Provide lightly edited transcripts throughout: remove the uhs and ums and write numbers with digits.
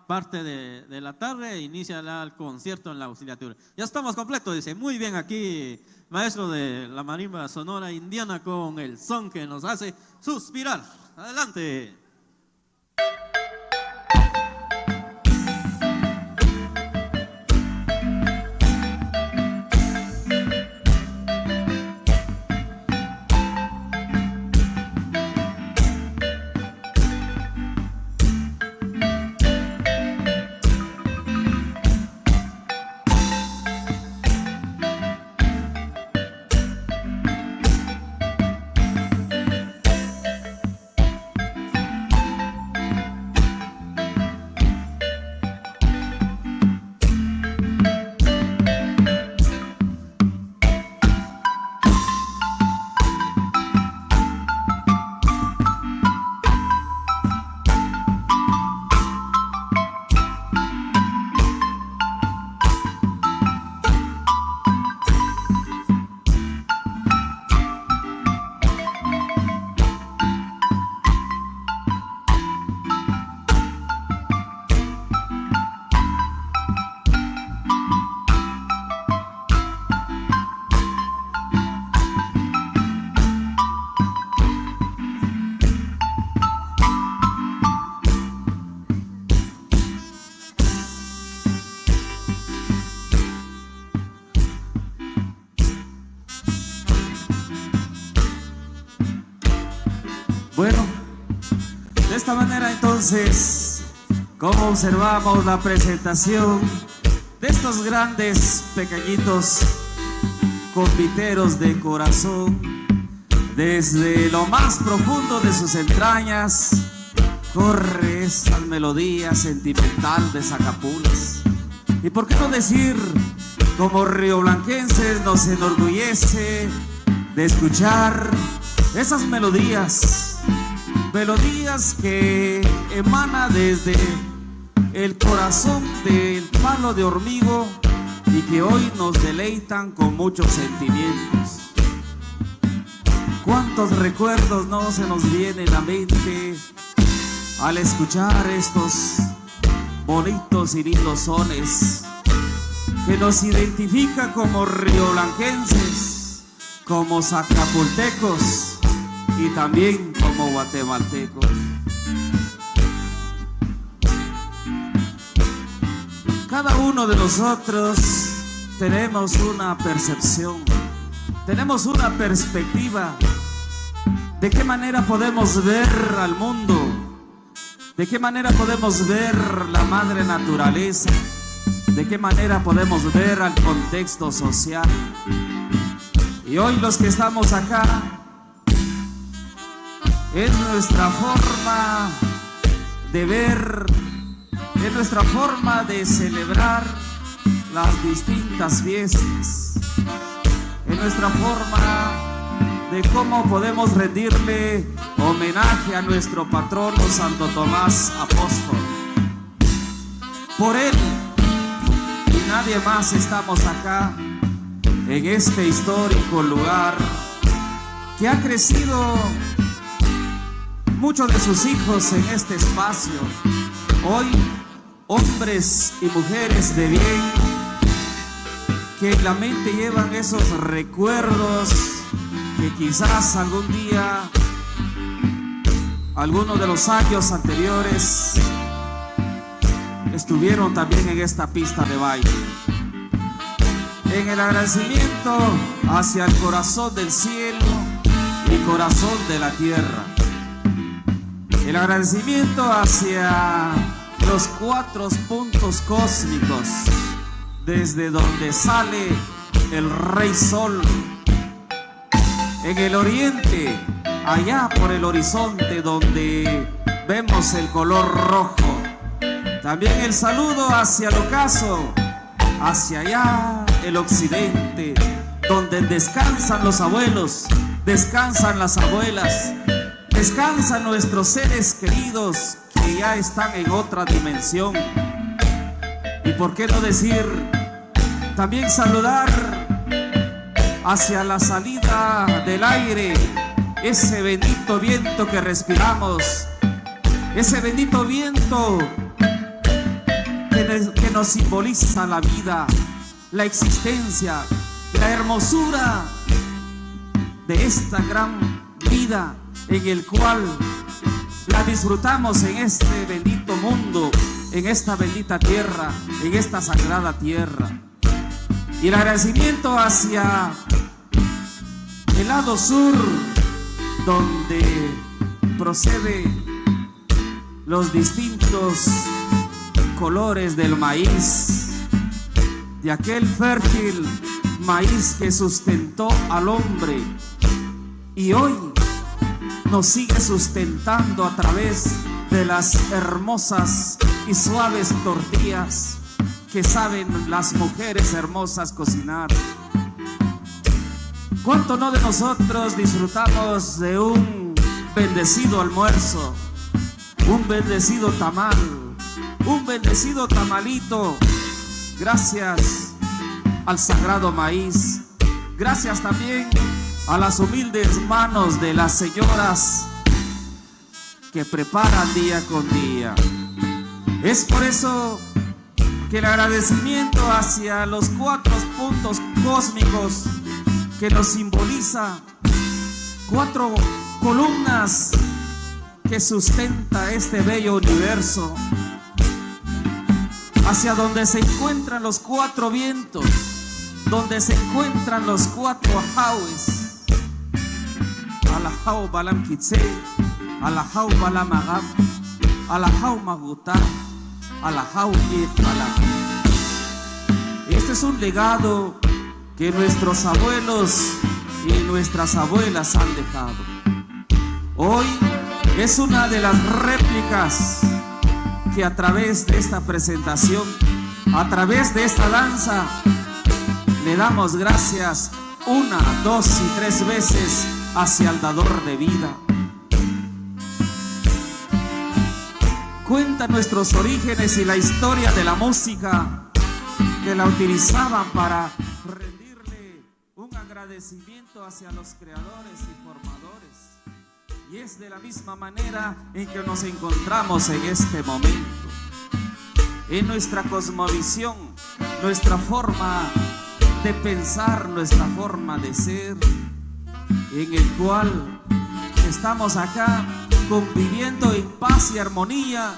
parte de la tarde inicia el concierto en la auxiliatura. Ya estamos completos, dice. Muy bien aquí, maestro de la marimba sonora indiana con el son que nos hace suspirar. Adelante. Bueno, de esta manera entonces, como observamos la presentación de estos grandes pequeñitos conviteros de corazón, desde lo más profundo de sus entrañas, corre esa melodía sentimental de Zacapulas. Y por qué no decir, como rioblanquenses nos enorgullece de escuchar esas melodías que emana desde el corazón del palo de Hormigo y que hoy nos deleitan con muchos sentimientos. ¿Cuántos recuerdos no se nos vienen a la mente al escuchar estos bonitos y lindos sones que nos identifica como rioblanquenses, como zacapultecos y también como guatemaltecos? Cada uno de nosotros tenemos una percepción, tenemos una perspectiva de qué manera podemos ver al mundo, de qué manera podemos ver la madre naturaleza, de qué manera podemos ver al contexto social. Y hoy los que estamos acá, es nuestra forma de ver, es nuestra forma de celebrar las distintas fiestas, es nuestra forma de cómo podemos rendirle homenaje a nuestro patrono Santo Tomás Apóstol. Por él y nadie más estamos acá en este histórico lugar que ha crecido muchos de sus hijos en este espacio. Hoy, hombres y mujeres de bien que en la mente llevan esos recuerdos que quizás algún día, algunos de los años anteriores, estuvieron también en esta pista de baile. En el agradecimiento hacia el corazón del cielo y corazón de la tierra. El agradecimiento hacia los 4 puntos cósmicos, desde donde sale el Rey Sol. En el oriente, allá por el horizonte donde vemos el color rojo. También el saludo hacia el ocaso, hacia allá el occidente, donde descansan los abuelos, descansan las abuelas, descansan nuestros seres queridos que ya están en otra dimensión. Y por qué no decir, también saludar hacia la salida del aire, ese bendito viento que respiramos, ese bendito viento nos simboliza la vida, la existencia, la hermosura de esta gran vida en el cual la disfrutamos en este bendito mundo, en esta bendita tierra, en esta sagrada tierra. Y el agradecimiento hacia el lado sur, donde procede los distintos colores del maíz, de aquel fértil maíz que sustentó al hombre y hoy nos sigue sustentando a través de las hermosas y suaves tortillas que saben las mujeres hermosas cocinar. ¿Cuánto no de nosotros disfrutamos de un bendecido almuerzo, un bendecido tamal, un bendecido tamalito? Gracias al sagrado maíz, gracias también a las humildes manos de las señoras que preparan día con día. Es por eso que el agradecimiento hacia los 4 puntos cósmicos que nos simboliza, 4 columnas que sustenta este bello universo, hacia donde se encuentran los 4 vientos, donde se encuentran los 4 ajaues, Alajau balam kitse, Alajau balam agam, Alajau magutar, Alajau balam. Este es un legado que nuestros abuelos y nuestras abuelas han dejado. Hoy es una de las réplicas que a través de esta presentación, a través de esta danza, le damos gracias 1, 2 y 3 veces hacia el dador de vida. Cuenta nuestros orígenes y la historia de la música que la utilizaban para rendirle un agradecimiento hacia los creadores y formadores. Y es de la misma manera en que nos encontramos en este momento. En nuestra cosmovisión, nuestra forma de pensar, nuestra forma de ser, en el cual estamos acá conviviendo en paz y armonía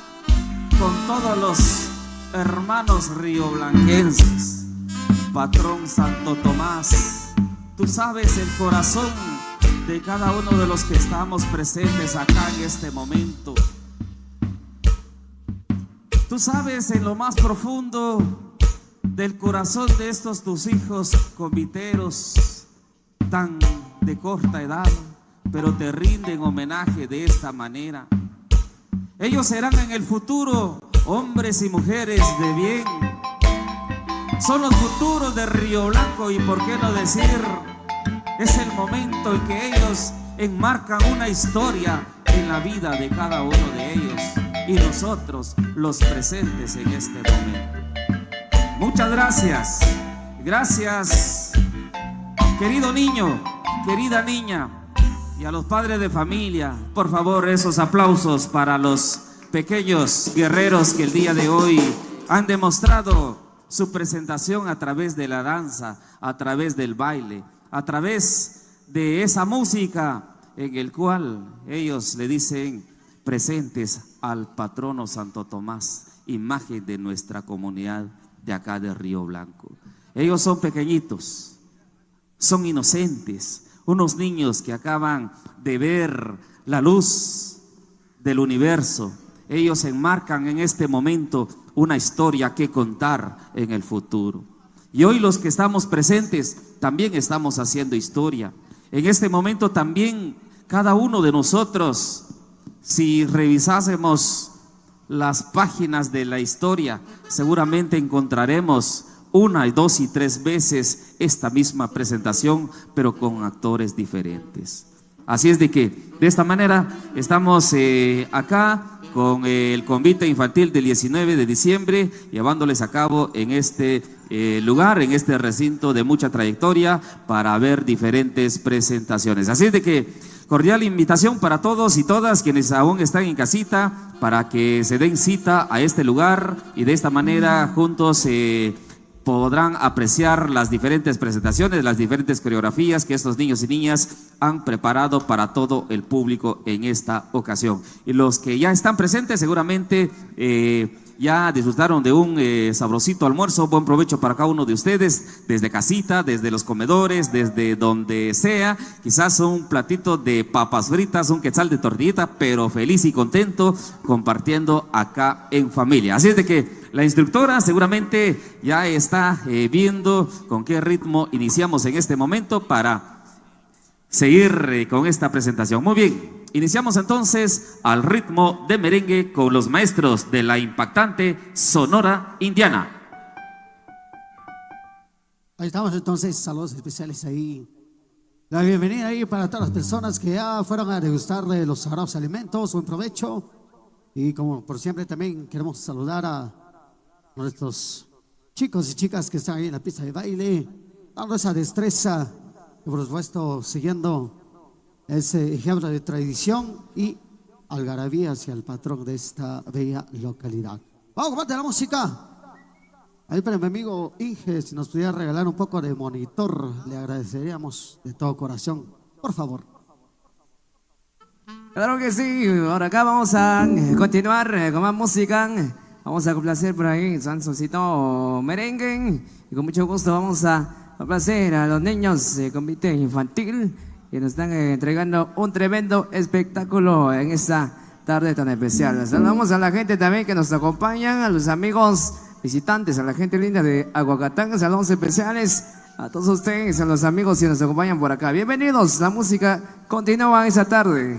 con todos los hermanos rioblanquenses. Patrón Santo Tomás, tú sabes el corazón de cada uno de los que estamos presentes acá en este momento. Tú sabes en lo más profundo del corazón de estos tus hijos conviteros tan de corta edad, pero te rinden homenaje de esta manera. Ellos serán en el futuro hombres y mujeres de bien. Son los futuros de Río Blanco y por qué no decir, es el momento en que ellos enmarcan una historia en la vida de cada uno de ellos y nosotros los presentes en este momento. Muchas gracias. Gracias, querido niño, querida niña, y a los padres de familia. Por favor, esos aplausos para los pequeños guerreros que el día de hoy han demostrado su presentación a través de la danza, a través del baile, a través de esa música en el cual ellos le dicen presentes al patrono Santo Tomás, imagen de nuestra comunidad de acá de Río Blanco. Ellos son pequeñitos, son inocentes, unos niños que acaban de ver la luz del universo. Ellos enmarcan en este momento una historia que contar en el futuro. Y hoy los que estamos presentes también estamos haciendo historia. En este momento también cada uno de nosotros, si revisásemos las páginas de la historia, seguramente encontraremos 1, 2 y 3 veces esta misma presentación, pero con actores diferentes. Así es de que de esta manera estamos acá con el convite infantil del 19 de diciembre, llevándoles a cabo en este lugar, en este recinto de mucha trayectoria, para ver diferentes presentaciones. Así es de que cordial invitación para todos y todas quienes aún están en casita para que se den cita a este lugar y de esta manera juntos podrán apreciar las diferentes presentaciones, las diferentes coreografías que estos niños y niñas han preparado para todo el público en esta ocasión. Y los que ya están presentes seguramente ya disfrutaron de un sabrosito almuerzo. Buen provecho para cada uno de ustedes, desde casita, desde los comedores, desde donde sea. Quizás un platito de papas fritas, un quetzal de tortillita, pero feliz y contento compartiendo acá en familia. Así es de que la instructora seguramente ya está viendo con qué ritmo iniciamos en este momento para seguir con esta presentación. Muy bien. Iniciamos entonces al ritmo de merengue con los maestros de la impactante Sonora Indiana. Ahí estamos entonces, saludos especiales ahí. La bienvenida ahí para todas las personas que ya fueron a degustar de los sagrados alimentos, buen provecho. Y como por siempre también queremos saludar a nuestros chicos y chicas que están ahí en la pista de baile, dando esa destreza y por supuesto siguiendo ese ejemplo de tradición y algarabía hacia el patrón de esta bella localidad. Vamos, comparte la música. Ahí para mi amigo Inge, si nos pudiera regalar un poco de monitor, le agradeceríamos de todo corazón, por favor. Claro que sí, ahora acá vamos a continuar con más música. Vamos a complacer por ahí San Sosito merengue y con mucho gusto vamos a complacer a los niños de comité infantil que nos están entregando un tremendo espectáculo en esta tarde tan especial. Saludamos a la gente también que nos acompañan, a los amigos visitantes, a la gente linda de Aguacatán, saludos especiales a todos ustedes, a los amigos que nos acompañan por acá. Bienvenidos, la música continúa esa tarde.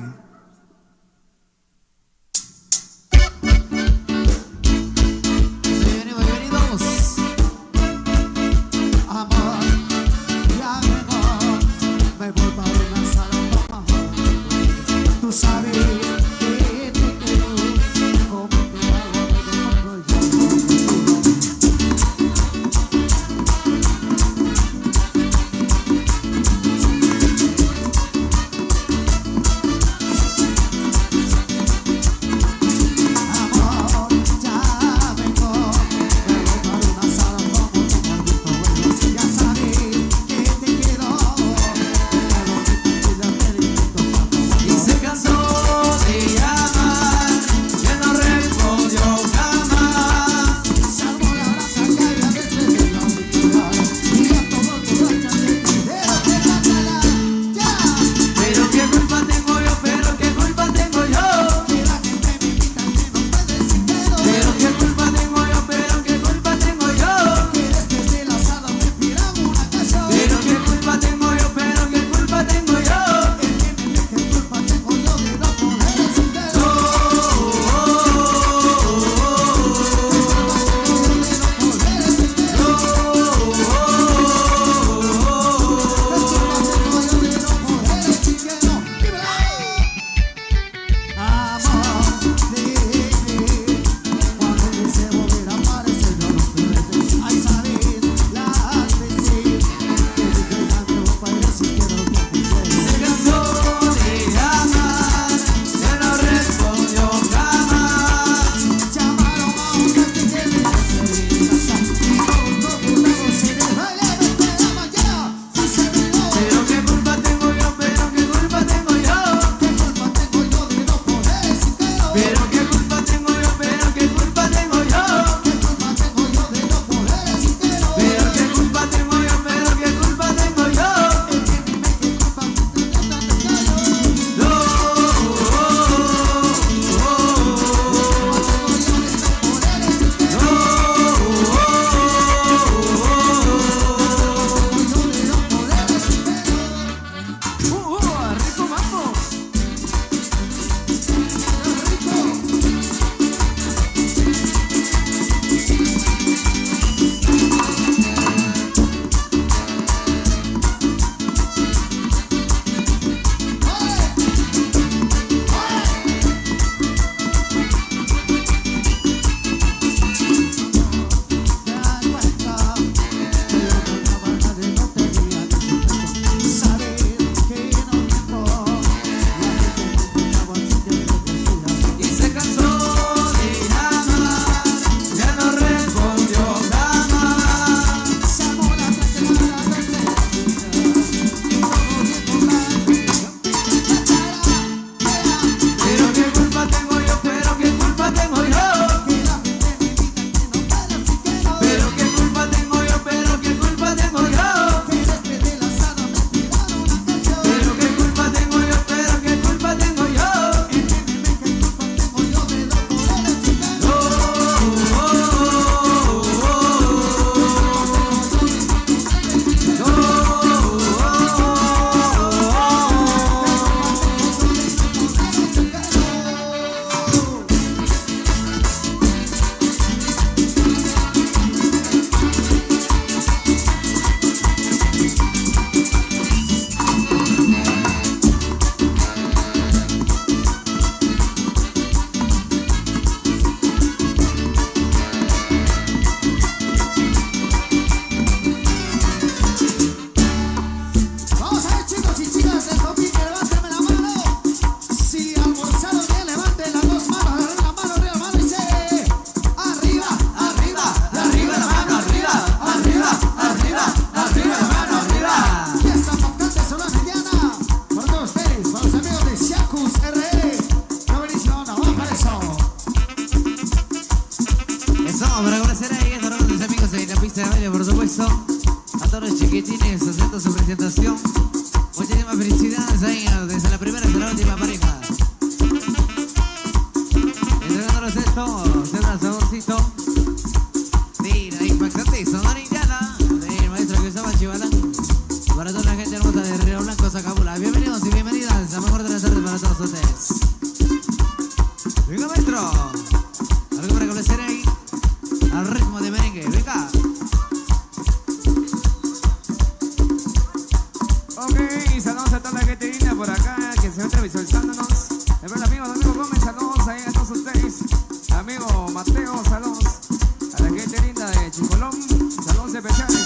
Comenzamos para conocer ahí a todos los amigos en la pista de baile, por supuesto. A todos los chiquitines haciendo su presentación. Muchísimas felicidades ahí desde la primera hasta la última pareja. Entregándonos esto, será saborcito. Mira, impactante, sonora indiana. Del maestro Cristóbal Chivalán. Para toda la gente hermosa de Río Blanco, Zacabula. Bienvenidos y bienvenidas a mejor de las tardes para todos ustedes. Venga, maestro. Algo para complacer ahí. Al ritmo de merengue. Venga. Ok, saludos a toda la gente linda por acá que se encuentra visualizándonos. Amigo Gómez, saludos ahí a todos ustedes. Amigo Mateo, saludos a la gente linda de Chicolón. Saludos especiales.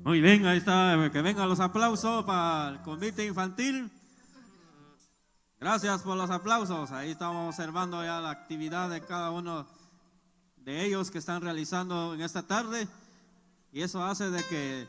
Muy bien, ahí está, que vengan los aplausos para el convite infantil. Gracias por los aplausos. Ahí estamos observando ya la actividad de cada uno de ellos que están realizando en esta tarde. Y eso hace de que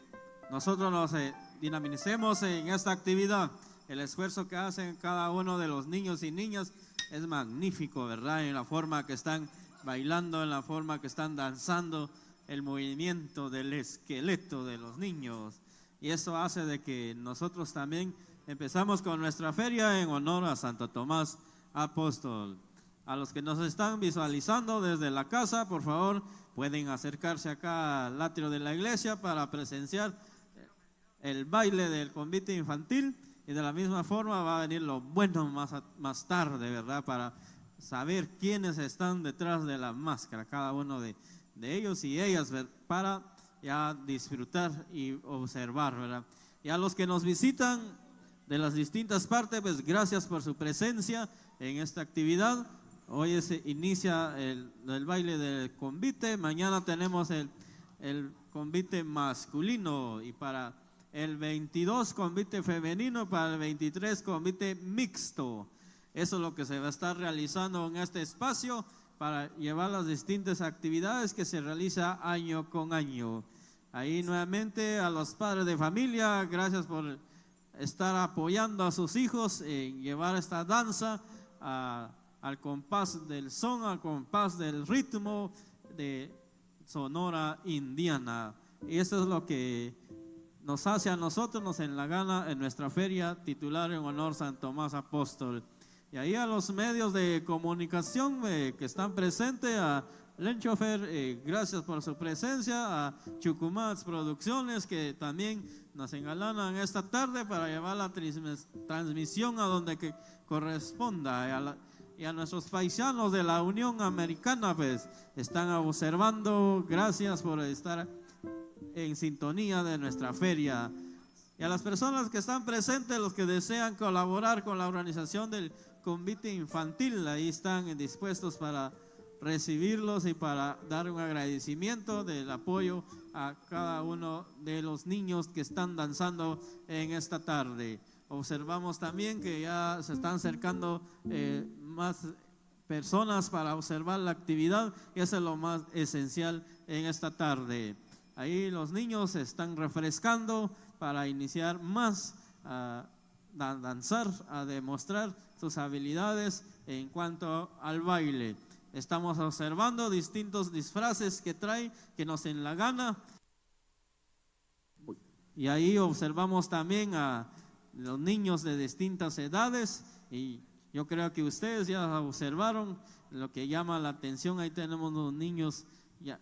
nosotros nos dinamicemos en esta actividad. El esfuerzo que hacen cada uno de los niños y niñas es magnífico, ¿verdad? En la forma que están bailando, en la forma que están danzando, el movimiento del esqueleto de los niños. Y eso hace de que nosotros también empezamos con nuestra feria en honor a Santo Tomás Apóstol. A los que nos están visualizando desde la casa, por favor, pueden acercarse acá al atrio de la iglesia para presenciar el baile del convite infantil, y de la misma forma va a venir lo bueno más tarde, ¿verdad? Para saber quiénes están detrás de la máscara, cada uno de ellos y ellas, para ya disfrutar y observar, ¿verdad? Y a los que nos visitan de las distintas partes, pues gracias por su presencia en esta actividad. Hoy se inicia el baile del convite, mañana tenemos el convite masculino, y para el 22 convite femenino, para el 23 convite mixto. Eso es lo que se va a estar realizando en este espacio para llevar las distintas actividades que se realiza año con año. Ahí nuevamente a los padres de familia, gracias por estar apoyando a sus hijos en llevar esta danza al compás del son, al compás del ritmo de Sonora Indiana. Y eso es lo que nos hace a nosotros, nos en la gana en nuestra feria titular en honor San Tomás Apóstol. Y ahí a los medios de comunicación que están presentes, a Lenchofer, gracias por su presencia, a Chucumats Producciones, que también nos engalanan esta tarde para llevar la transmisión a donde que corresponda, y a nuestros paisanos de la Unión Americana, pues están observando, gracias por estar en sintonía de nuestra feria. Y a las personas que están presentes, los que desean colaborar con la organización del convite infantil, ahí están dispuestos para recibirlos y para dar un agradecimiento del apoyo a cada uno de los niños que están danzando en esta tarde. Observamos también que ya se están acercando más personas para observar la actividad, y eso es lo más esencial en esta tarde. Ahí los niños se están refrescando para iniciar más a danzar, a demostrar sus habilidades en cuanto al baile. Estamos observando distintos disfraces que trae, que nos en la gana, y ahí observamos también a los niños de distintas edades, y yo creo que ustedes ya observaron lo que llama la atención. Ahí tenemos los niños ya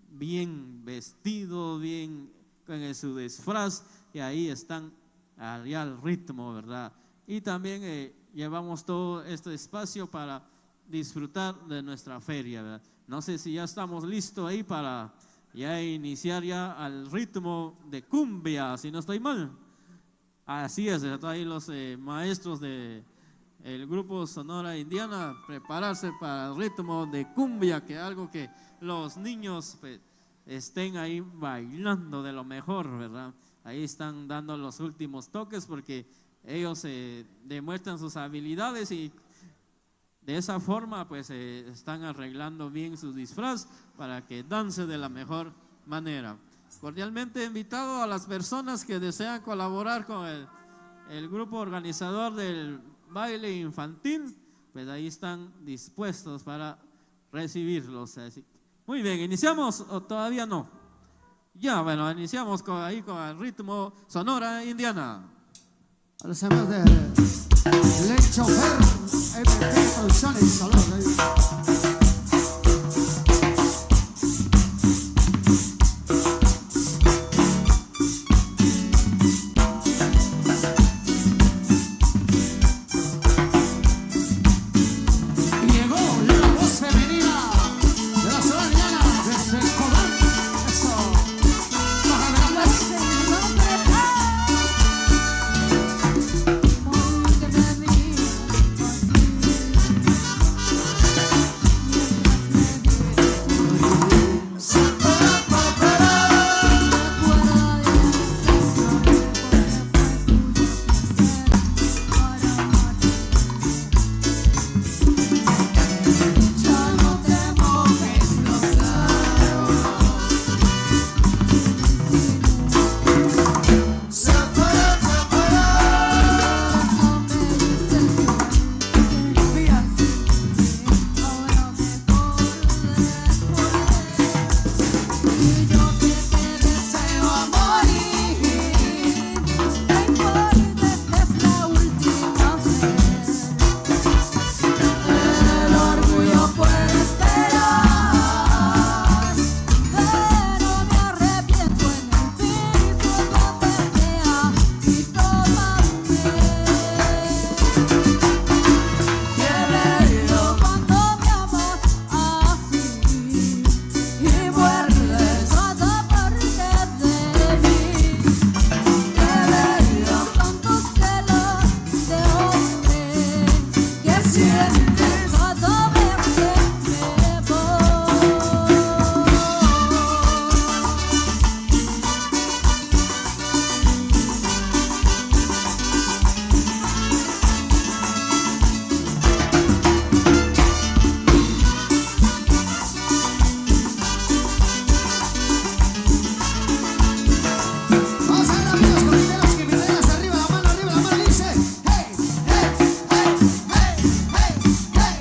bien vestidos, bien con su disfraz, y ahí están allá al ritmo, ¿verdad? Y también llevamos todo este espacio para disfrutar de nuestra feria, ¿verdad? No sé si ya estamos listos ahí para ya iniciar ya al ritmo de cumbia, si no estoy mal. Así es, ahí los maestros de el grupo Sonora Indiana, prepararse para el ritmo de cumbia, que es algo que los niños pues, estén ahí bailando de lo mejor, ¿verdad? Ahí están dando los últimos toques porque ellos demuestran sus habilidades, y de esa forma pues están arreglando bien su disfraz para que dance de la mejor manera. Cordialmente invitado a las personas que desean colaborar con el grupo organizador del baile infantil, pues ahí están dispuestos para recibirlos. Muy bien, ¿iniciamos o todavía no? Ya, bueno, iniciamos con el ritmo Sonora Indiana. A los amigos de Lenchofer, MP Producciones, saludos. Monte sientes cuando verte me voy. Vamos a ver, amigos cometeros, que me veas arriba la mano, dice hey, hey, hey, hey, hey, hey, hey.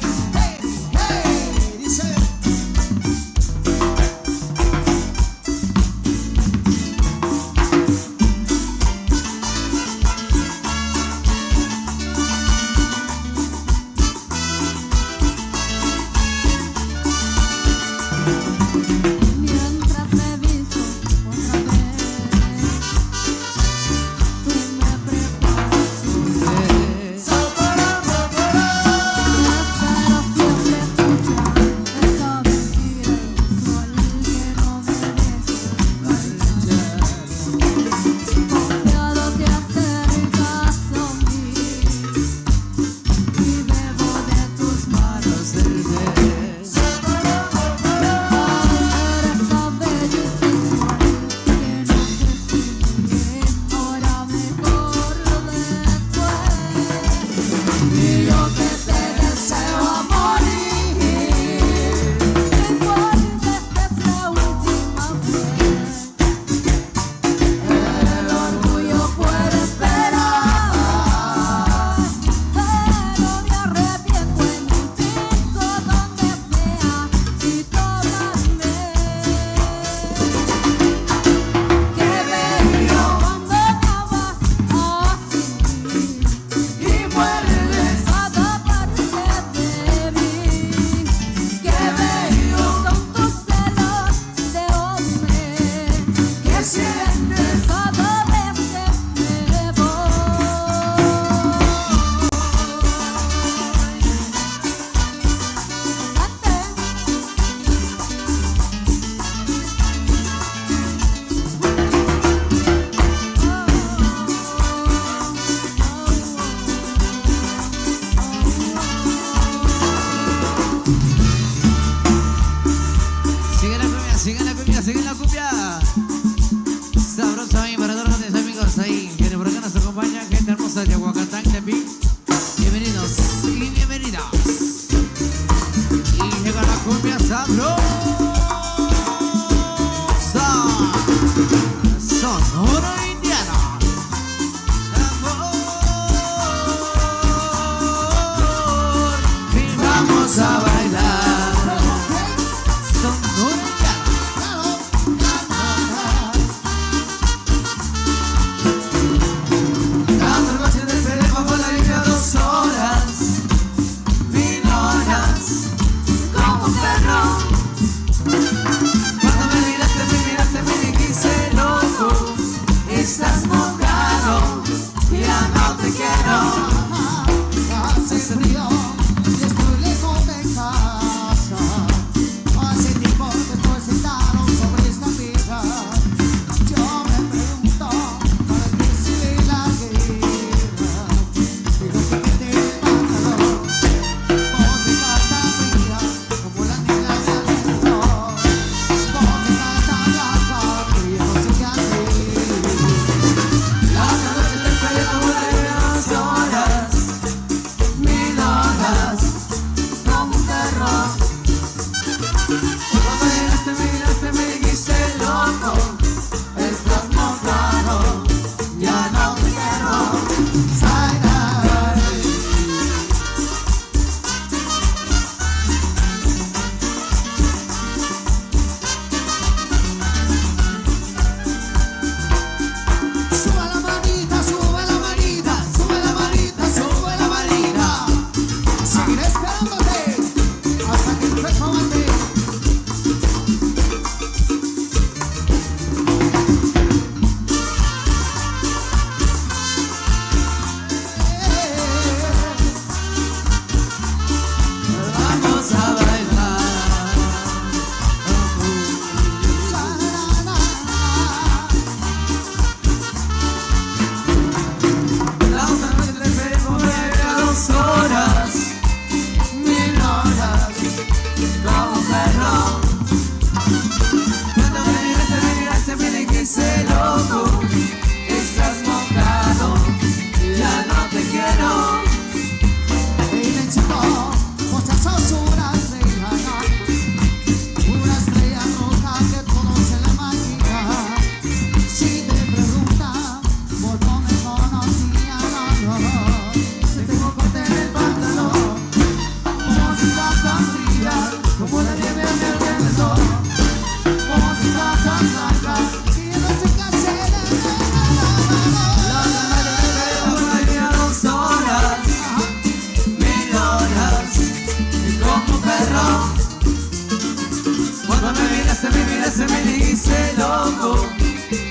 se me dice loco,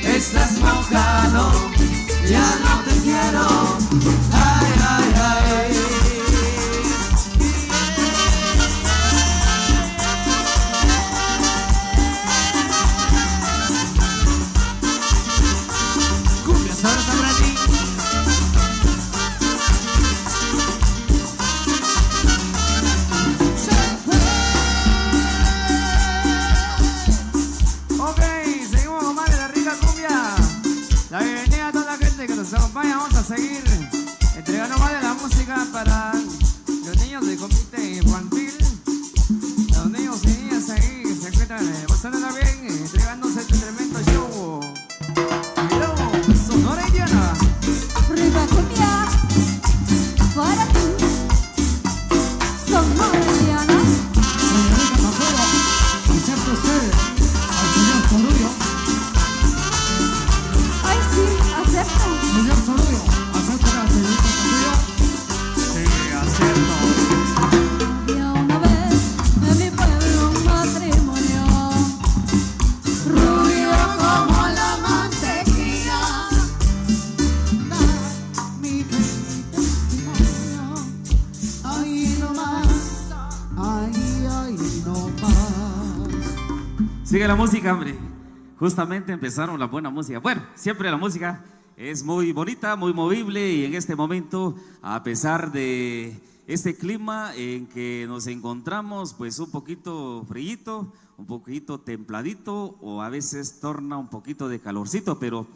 estás mojado, ya no te quiero. Ay, ay, ay. Cumbia sabrosa para ti. Ok, seguimos con más de la rica cumbia. La bienvenida a toda la gente que nos acompaña. Vamos a seguir entregando más de la música para los niños del comité infantil. Los niños y niñas ahí que se encuentran pasándola bien, entregándose este tremendo show. Hello, Sonora Indiana. Rica cumbia para ti. Sonora Indiana. Señorita Campero, acepta usted al señor Sorullo. Ay, sí, acepto. Señor Sorullo, acepta al señorita Campero. Sí, acepto. Había una vez en mi pueblo un matrimonio, rubio como la mantequilla. Mi testimonio. Ahí nomás, ahí nomás. Sigue la música, hombre. Justamente empezaron la buena música. Bueno, siempre la música es muy bonita, muy movible y en este momento, a pesar de este clima en que nos encontramos, pues un poquito frillito, un poquito templadito o a veces torna un poquito de calorcito, pero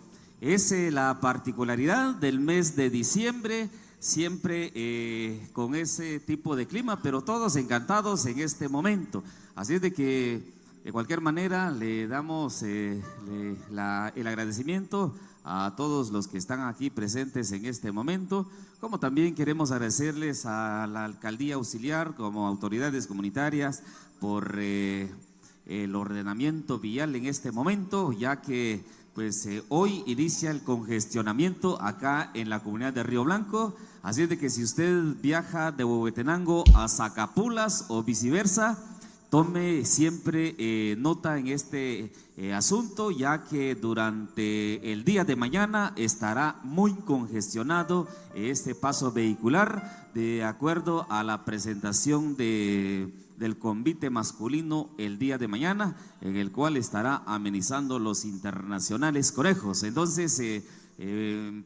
es la particularidad del mes de diciembre, siempre con ese tipo de clima, pero todos encantados en este momento. Así es de que de cualquier manera le damos el agradecimiento a todos los que están aquí presentes en este momento, como también queremos agradecerles a la alcaldía auxiliar como autoridades comunitarias por el ordenamiento vial en este momento, ya que pues hoy inicia el congestionamiento acá en la comunidad de Río Blanco. Así es de que si usted viaja de Huehuetenango a Zacapulas o viceversa, tome siempre nota en este asunto, ya que durante el día de mañana estará muy congestionado este paso vehicular, de acuerdo a la presentación del convite masculino el día de mañana, en el cual estará amenizando los internacionales conejos. Entonces,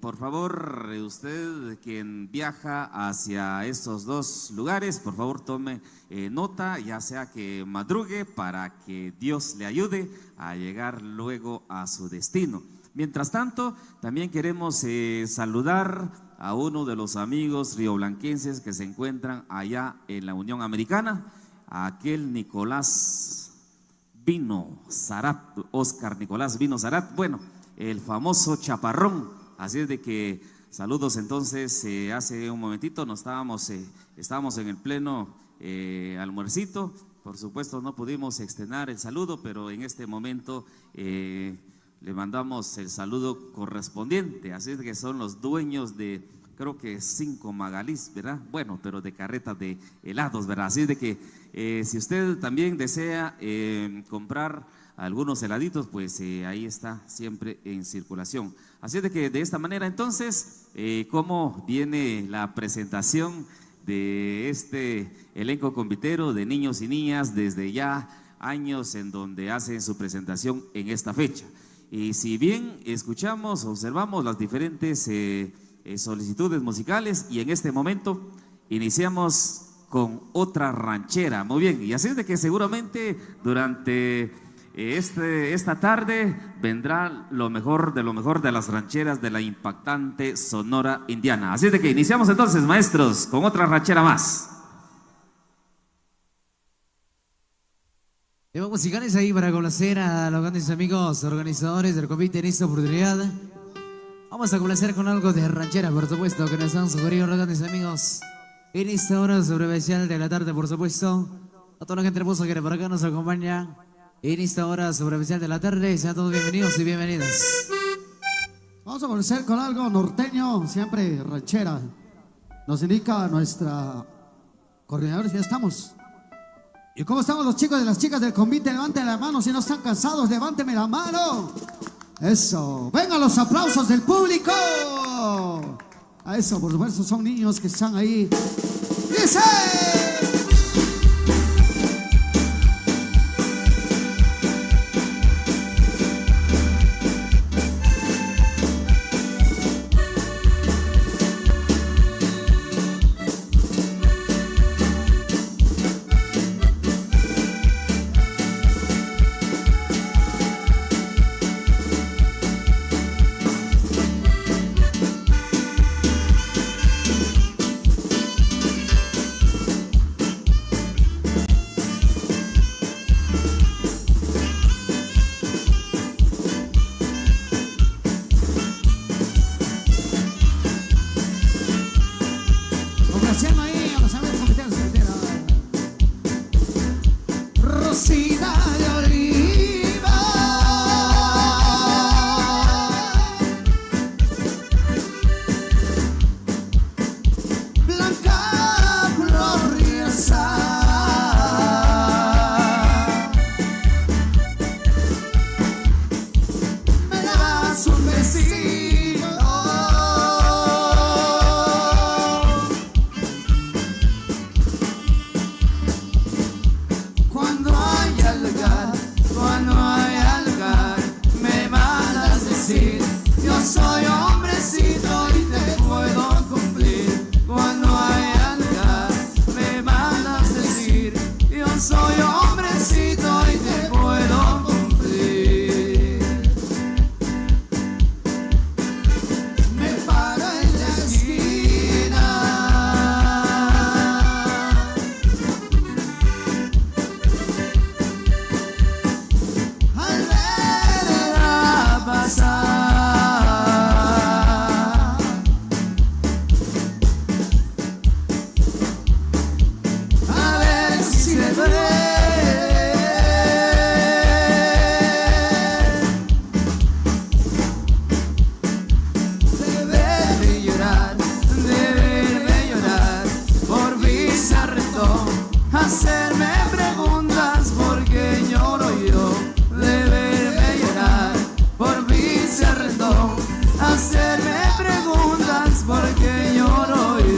por favor, usted quien viaja hacia estos dos lugares, por favor tome nota, ya sea que madrugue para que Dios le ayude a llegar luego a su destino. Mientras tanto, también queremos saludar a uno de los amigos rioblanquenses que se encuentran allá en la Unión Americana, a aquel Nicolás Vino Zarat, Oscar Nicolás Vino Zarat, bueno, el famoso chaparrón. Así es de que saludos. Entonces, hace un momentito nos estábamos en el pleno almuercito. Por supuesto no pudimos extender el saludo, pero en este momento le mandamos el saludo correspondiente. Así es que son los dueños de, creo que 5 Magalís, ¿verdad? Bueno, pero de carretas de helados, ¿verdad? Así es de que si usted también desea comprar algunos heladitos, pues ahí está siempre en circulación. Así es de que de esta manera entonces, ¿cómo viene la presentación de este elenco convitero de niños y niñas desde ya años en donde hacen su presentación en esta fecha? Y si bien escuchamos, observamos las diferentes solicitudes musicales, y en este momento iniciamos con otra ranchera. Muy bien, y así es de que seguramente durante esta tarde vendrá lo mejor de las rancheras de la impactante Sonora Indiana. Así es de que iniciamos entonces, maestros, con otra ranchera más. Temas musicales ahí para complacer a los grandes amigos organizadores del convite en esta oportunidad. Vamos a complacer con algo de ranchera, por supuesto, que nos han sugerido los grandes amigos en esta hora sobreespecial de la tarde, por supuesto. A toda la gente hermosa que por acá nos acompaña en esta hora sobreespecial de la tarde. Sean todos bienvenidos y bienvenidas. Vamos a comenzar con algo norteño, siempre ranchera. Nos indica nuestra coordinadora si ya estamos. ¿Y cómo estamos los chicos y las chicas del convite? Levanten la mano si no están cansados, levánteme la mano. Eso, vengan los aplausos del público. A eso, por supuesto, son niños que están ahí. ¡Dice! Complaciendo ahí a los amigos comiteros. Rosita de Oliva, Blanca gloriosa, me das un besito. Cuando haya lugar, me mandas decir, yo soy hombrecito y te puedo cumplir. Cuando haya lugar, me mandas decir, yo soy hombrecito y te puedo cumplir. Me paro en la esquina, al verla pasar, a ver si le duele. De verme llorar, por mí se arrendó, hacerme preguntas porque lloro yo. De verme llorar, por mí se arrendó, hacerme preguntas porque lloro yo.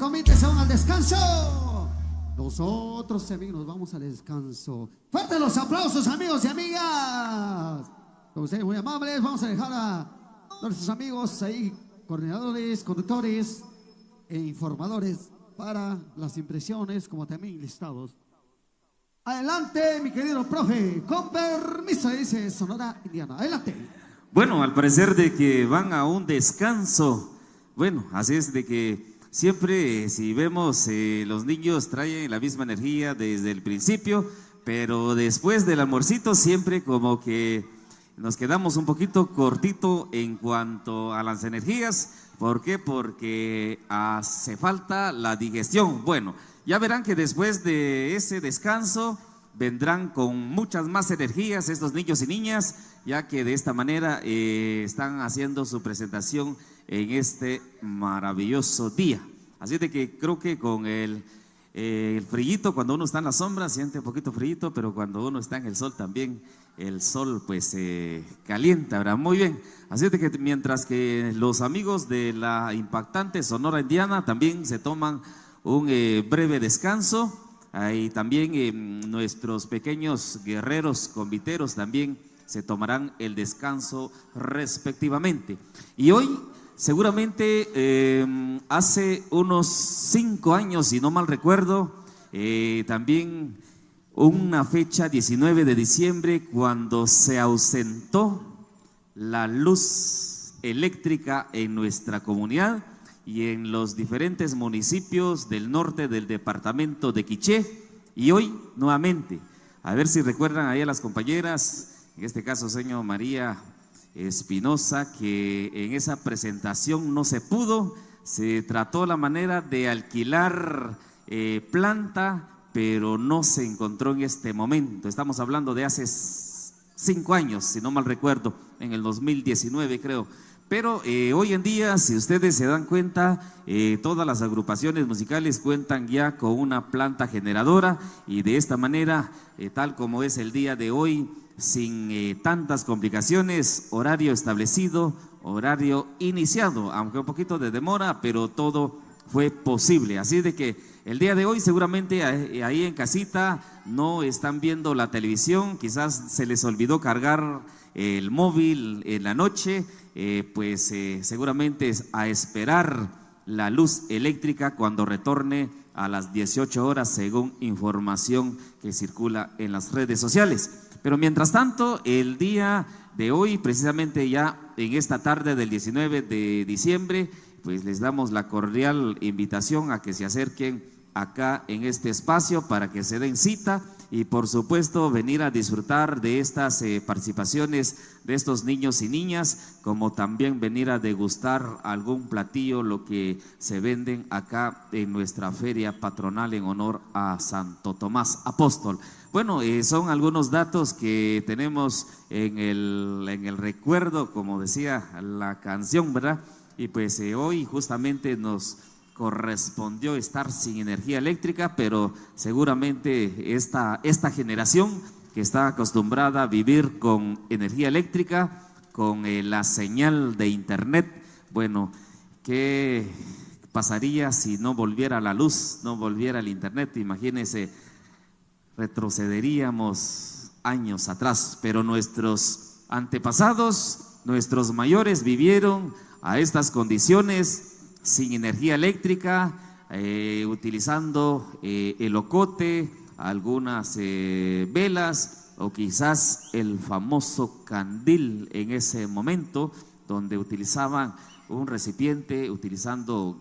comité se van al descanso. Nosotros también nos vamos al descanso. Fuertes los aplausos, amigos y amigas. Como ustedes muy amables, vamos a dejar a nuestros amigos ahí, coordinadores, conductores e informadores para las impresiones, como también listados. Adelante, mi querido profe, con permiso, dice Sonora Indiana. Adelante. Bueno, al parecer de que van a un descanso. Bueno, así es de que siempre, si vemos, los niños traen la misma energía desde el principio, pero después del almuercito siempre como que nos quedamos un poquito cortito en cuanto a las energías. ¿Por qué? Porque hace falta la digestión. Bueno, ya verán que después de ese descanso vendrán con muchas más energías estos niños y niñas, ya que de esta manera están haciendo su presentación en este maravilloso día. Así de que creo que con el frillito, cuando uno está en la sombra siente un poquito frillito, pero cuando uno está en el sol también el sol pues calienta, ¿verdad? Muy bien. Así de que mientras que los amigos de la impactante Sonora Indiana también se toman un breve descanso, ahí también nuestros pequeños guerreros conviteros también se tomarán el descanso respectivamente. Y hoy seguramente hace unos 5 años, si no mal recuerdo, también una fecha 19 de diciembre, cuando se ausentó la luz eléctrica en nuestra comunidad y en los diferentes municipios del norte del departamento de Quiché. Y hoy nuevamente, a ver si recuerdan ahí a las compañeras, en este caso señor María Espinosa, que en esa presentación no se pudo, se trató la manera de alquilar planta, pero no se encontró en este momento. Estamos hablando de hace 5 años, si no mal recuerdo, en el 2019 creo. Pero hoy en día, si ustedes se dan cuenta, todas las agrupaciones musicales cuentan ya con una planta generadora, y de esta manera, tal como es el día de hoy, sin tantas complicaciones, horario establecido, horario iniciado, aunque un poquito de demora, pero todo fue posible. Así de que el día de hoy seguramente ahí en casita no están viendo la televisión, quizás se les olvidó cargar el móvil en la noche, pues seguramente es a esperar la luz eléctrica cuando retorne a las 18 horas, según información que circula en las redes sociales. Pero mientras tanto, el día de hoy, precisamente ya en esta tarde del 19 de diciembre, pues les damos la cordial invitación a que se acerquen acá en este espacio para que se den cita y por supuesto venir a disfrutar de estas participaciones de estos niños y niñas, como también venir a degustar algún platillo, lo que se venden acá en nuestra feria patronal en honor a Santo Tomás Apóstol. Bueno, son algunos datos que tenemos en el recuerdo, como decía la canción, ¿verdad? Y pues hoy justamente nos correspondió estar sin energía eléctrica, pero seguramente esta generación que está acostumbrada a vivir con energía eléctrica, con la señal de internet, bueno, ¿qué pasaría si no volviera la luz, no volviera el internet? Imagínense, retrocederíamos años atrás, pero nuestros antepasados, nuestros mayores vivieron a estas condiciones sin energía eléctrica, utilizando el ocote, algunas velas o quizás el famoso candil en ese momento, donde utilizaban un recipiente utilizando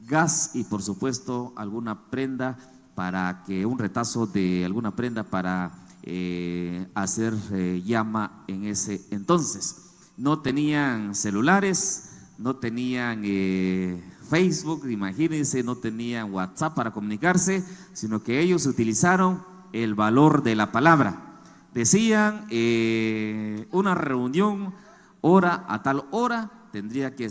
gas y por supuesto alguna prenda para que un retazo de alguna prenda para hacer llama en ese entonces. No tenían celulares, no tenían Facebook, imagínense, no tenían WhatsApp para comunicarse, sino que ellos utilizaron el valor de la palabra. Decían una reunión, hora a tal hora, tendría que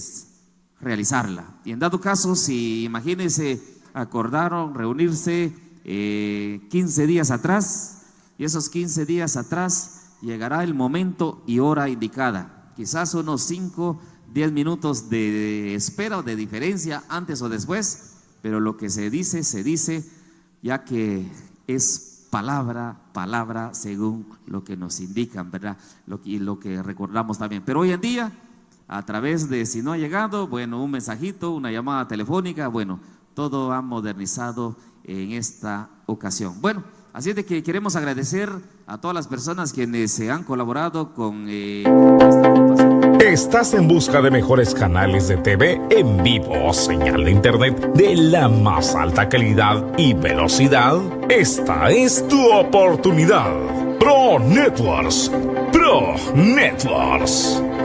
realizarla. Y en dado caso, si imagínense, acordaron reunirse 15 días atrás, y esos 15 días atrás llegará el momento y hora indicada, quizás unos 5-10 minutos de espera o de diferencia antes o después, pero lo que se dice, ya que es palabra según lo que nos indican, ¿verdad? Y lo que recordamos también. Pero hoy en día, a través de, si no ha llegado, bueno, un mensajito, una llamada telefónica, bueno, todo ha modernizado en esta ocasión. Bueno, así es de que queremos agradecer a todas las personas quienes se han colaborado con esta agrupación. ¿Estás en busca de mejores canales de TV en vivo, señal de internet de la más alta calidad y velocidad? Esta es tu oportunidad. Pro Networks.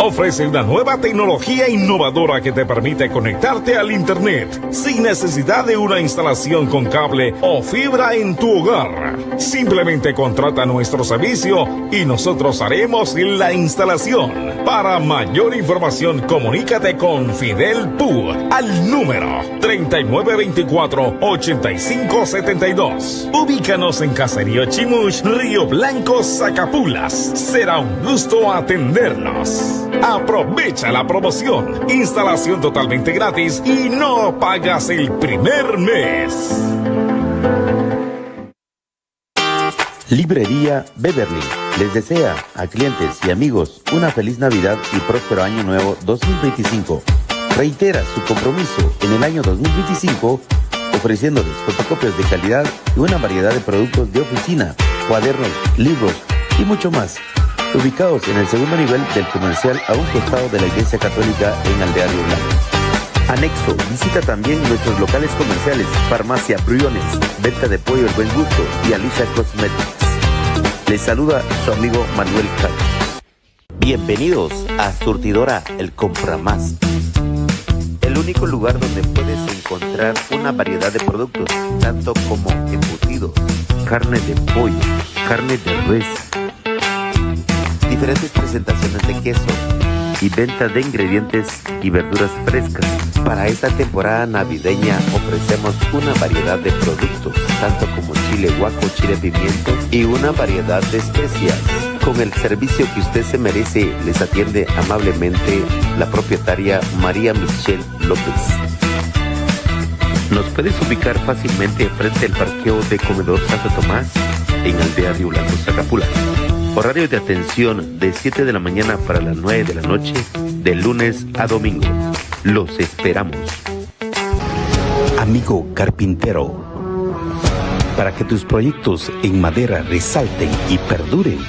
Ofrece una nueva tecnología innovadora que te permite conectarte al internet sin necesidad de una instalación con cable o fibra en tu hogar. Simplemente contrata nuestro servicio y nosotros haremos la instalación. Para mayor información, comunícate con Fidel Pu al número 3924-8572. Ubícanos en Caserío Chimush, Río Blanco, Zacapulas. Será un gusto atendernos. Aprovecha la promoción. Instalación totalmente gratis y no pagas el primer mes. Librería Beverly les desea a clientes y amigos una feliz Navidad y próspero año nuevo 2025. Reitera su compromiso en el año 2025 ofreciéndoles fotocopias de calidad y una variedad de productos de oficina, cuadernos, libros y mucho más. Ubicados en el segundo nivel del comercial a un costado de la Iglesia Católica en Aldea Río Blanco. Anexo, visita también nuestros locales comerciales, Farmacia Briones, Venta de Pollo El Buen Gusto y Alicia Cosmetics. Les saluda su amigo Manuel Cal. Bienvenidos a Surtidora El Compra Más. El único lugar donde puedes encontrar una variedad de productos, tanto como embutidos, carne de pollo, carne de res, diferentes presentaciones de queso y venta de ingredientes y verduras frescas. Para esta temporada navideña ofrecemos una variedad de productos, tanto como chile guaco, chile pimiento y una variedad de especias. Con el servicio que usted se merece, les atiende amablemente la propietaria María Michelle López. Nos puedes ubicar fácilmente frente al parqueo de Comedor Santo Tomás en Aldea Río Blanco, Zacapulas. Horario de atención de 7 de la mañana para las 9 de la noche, de lunes a domingo. Los esperamos. Amigo carpintero, para que tus proyectos en madera resalten y perduren,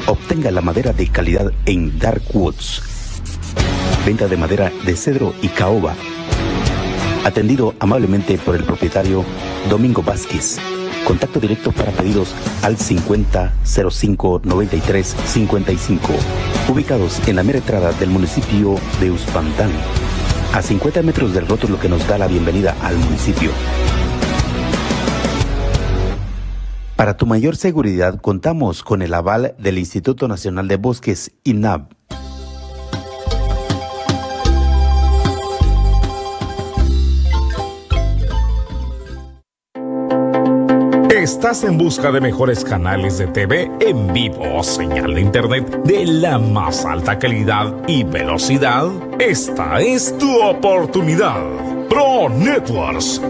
obtenga la madera de calidad en Dark Woods. Venta de madera de cedro y caoba. Atendido amablemente por el propietario Domingo Vázquez. Contacto directo para pedidos al 50 05 93 55. Ubicados en la mera entrada del municipio de Uspantán, a 50 metros del rótulo que nos da la bienvenida al municipio. Para tu mayor seguridad, contamos con el aval del Instituto Nacional de Bosques, INAB. ¿Estás en busca de mejores canales de TV en vivo, señal de internet de la más alta calidad y velocidad? Esta es tu oportunidad. Pro Networks.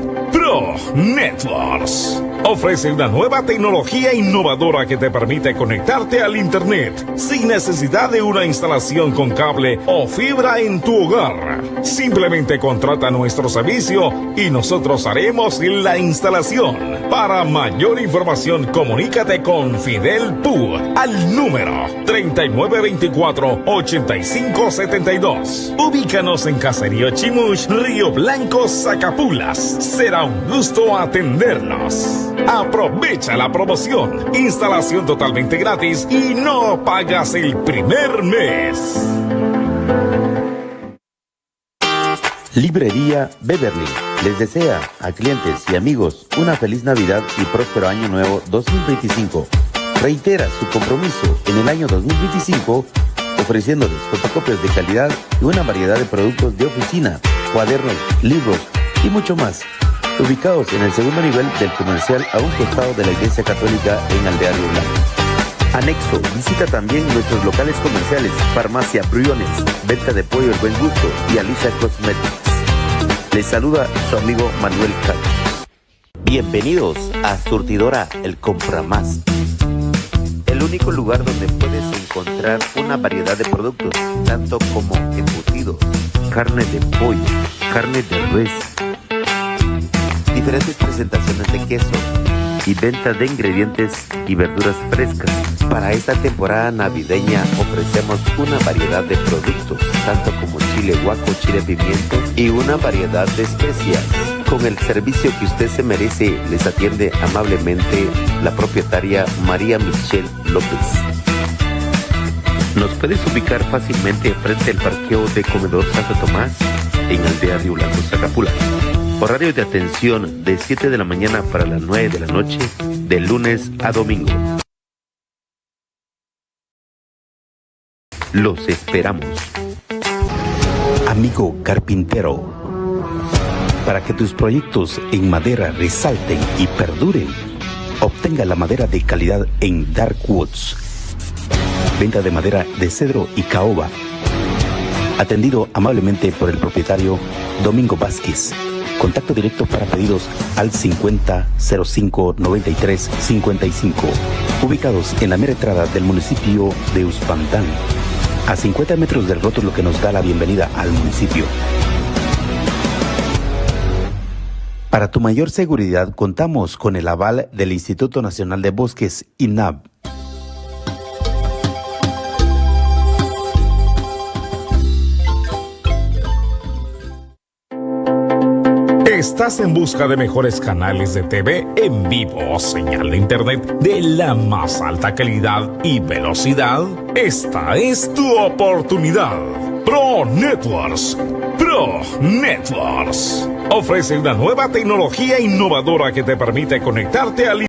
Ofrece una nueva tecnología innovadora que te permite conectarte al internet sin necesidad de una instalación con cable o fibra en tu hogar. Simplemente contrata nuestro servicio y nosotros haremos la instalación. Para mayor información, comunícate con Fidel Pu al número 3924-8572. Ubícanos en Caserío Chimush, Río Blanco, Zacapulas. Será un gusto atendernos. Aprovecha la promoción. Instalación totalmente gratis y no pagas el primer mes. Librería Beverly les desea a clientes y amigos una feliz Navidad y próspero año nuevo 2025. Reitera su compromiso en el año 2025 ofreciéndoles fotocopias de calidad y una variedad de productos de oficina, cuadernos, libros y mucho más. Ubicados en el segundo nivel del comercial a un costado de la Iglesia Católica en Aldea Río Blanco. Anexo, visita también nuestros locales comerciales, Farmacia Briones, Venta de Pollo El Buen Gusto y Alicia Cosmetics. Les saluda su amigo Manuel Cal. Bienvenidos a Surtidora El Compra Más, el único lugar donde puedes encontrar una variedad de productos, tanto como embutidos, carne de pollo, carne de res, diferentes presentaciones de queso y venta de ingredientes y verduras frescas. Para esta temporada navideña ofrecemos una variedad de productos, tanto como chile guaco, chile pimiento y una variedad de especias. Con el servicio que usted se merece, les atiende amablemente la propietaria María Michelle López. Nos puedes ubicar fácilmente frente al parqueo de Comedor Santo Tomás en Aldea Río Blanco, Zacapula. Horario de atención de 7 de la mañana para las 9 de la noche, de lunes a domingo. Los esperamos. Amigo carpintero, para que tus proyectos en madera resalten y perduren, obtenga la madera de calidad en Dark Woods. Venta de madera de cedro y caoba. Atendido amablemente por el propietario Domingo Vázquez. Contacto directo para pedidos al 50 05 93 55. Ubicados en la mera entrada del municipio de Uspantán, a 50 metros del rótulo que nos da la bienvenida al municipio. Para tu mayor seguridad, contamos con el aval del Instituto Nacional de Bosques, INAB. ¿Estás en busca de mejores canales de TV en vivo o señal de internet de la más alta calidad y velocidad? Esta es tu oportunidad. Pro Networks. Pro Networks ofrece una nueva tecnología innovadora que te permite conectarte al